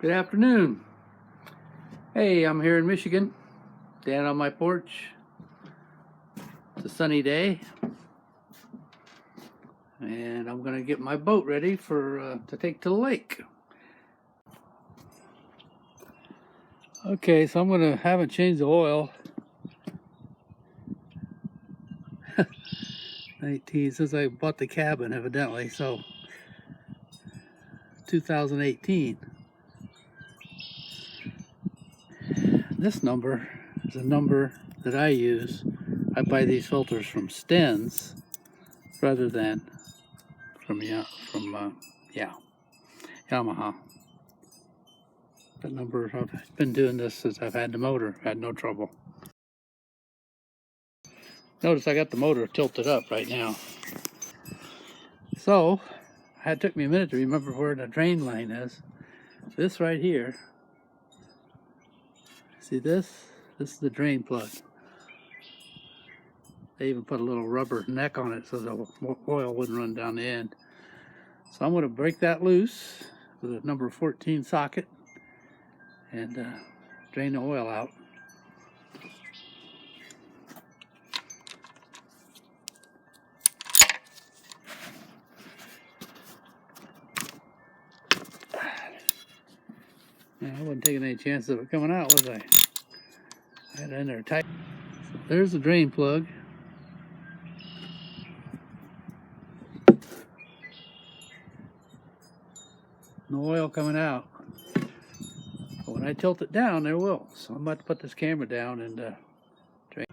Good afternoon. Hey, I'm here in Michigan, down on my porch. It's a sunny day, and I'm gonna get my boat ready for to take to the lake. Okay, so I haven't changed the oil. 19 since I bought the cabin, evidently. So 2018. This number is a number that I use. I buy these filters from Stens rather than from Yamaha. That number, I've been doing this since I've had the motor, had no trouble. Notice I got the motor tilted up right now. So, it took me a minute to remember where the drain line is. This right here, see this? This is the drain plug. They even put a little rubber neck on it so the oil wouldn't run down the end. So I'm going to break that loose with a number 14 socket and drain the oil out. Yeah, I wasn't taking any chances of it coming out, was I? I had it in there tight. So there's the drain plug. No oil coming out. But when I tilt it down, there will. So I'm about to put this camera down and drain.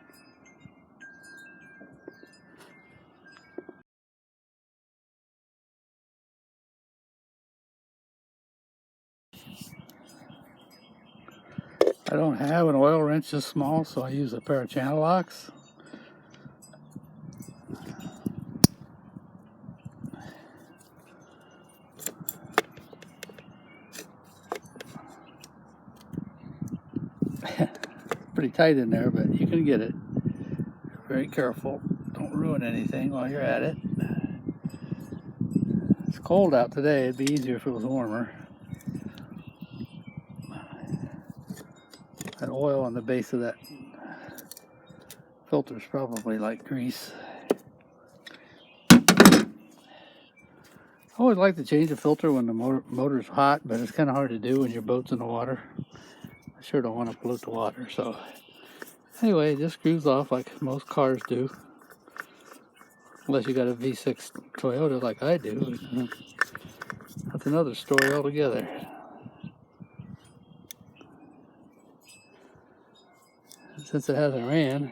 I don't have an oil wrench this small, so I use a pair of channel locks. Pretty tight in there, but you can get it. Very careful. Don't ruin anything while you're at it. It's cold out today. It'd be easier if it was warmer. That oil on the base of that filter is probably like grease. I always like to change the filter when the motor's hot, but it's kind of hard to do when your boat's in the water. I sure don't want to pollute the water, so anyway, it just screws off like most cars do. Unless you got a V6 Toyota like I do. That's another story altogether. Since it hasn't ran,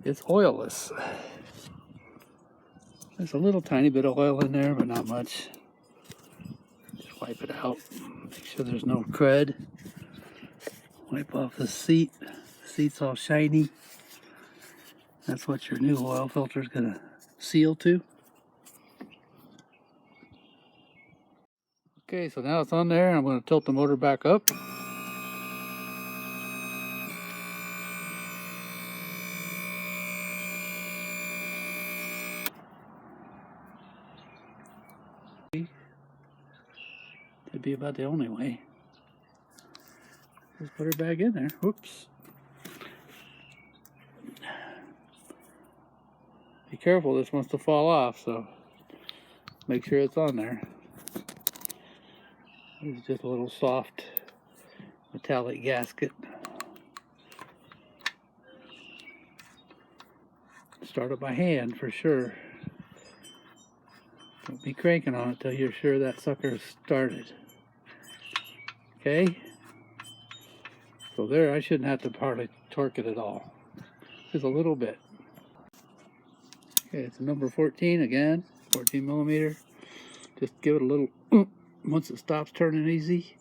it's oilless. There's a little tiny bit of oil in there, but not much. Just wipe it out. Make sure there's no crud. Wipe off the seat. The seat's all shiny. That's what your new oil filter is going to seal to. Okay, so now it's on there. I'm going to tilt the motor back up. It'd be about the only way. Just put her back in there. Whoops. Be careful, this wants to fall off, so make sure it's on there. It's just a little soft metallic gasket. Start it by hand for sure. Don't be cranking on it till you're sure that sucker's started. Okay? So there, I shouldn't have to hardly torque it at all. Just a little bit. Okay, it's a number 14 again, 14 millimeter. Just give it a little once it stops turning easy,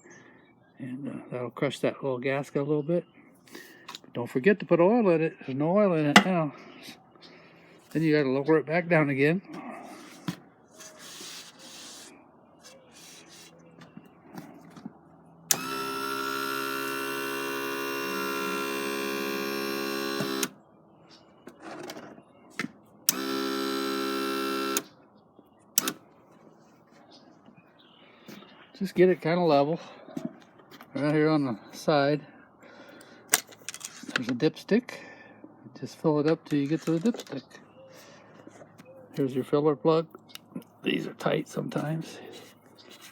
and that'll crush that little gasket a little bit. But don't forget to put oil in it. There's no oil in it now. Then you got to lower it back down again. just get it kind of level. Right here on the side, there's a dipstick. Just fill it up till you get to the dipstick. Here's your filler plug. These are tight sometimes.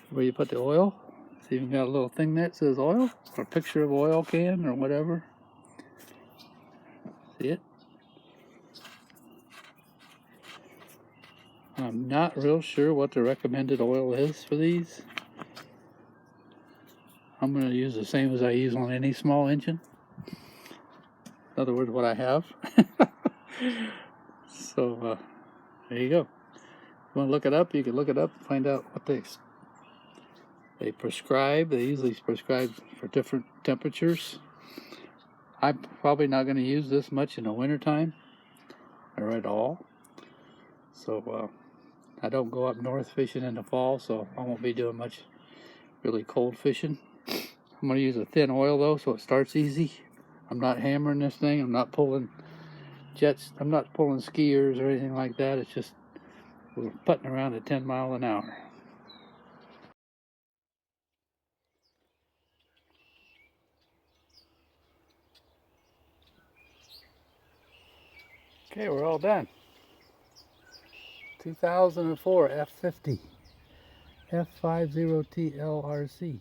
Where you put the oil. It's even got a little thing that says oil, or a picture of oil can or whatever. See it? I'm not real sure what the recommended oil is for these. I'm going to use the same as I use on any small engine. In other words, what I have. So, there you go. If you want to look it up, you can look it up and find out what they prescribe. They usually prescribe for different temperatures. I'm probably not going to use this much in the wintertime, or at all. So, I don't go up north fishing in the fall, so I won't be doing much really cold fishing. I'm going to use a thin oil though, so it starts easy. I'm not hammering this thing. I'm not pulling jets. I'm not pulling skiers or anything like that. It's just we're putting around at 10 miles an hour. Okay, we're all done. 2004 F50 F50TLRC.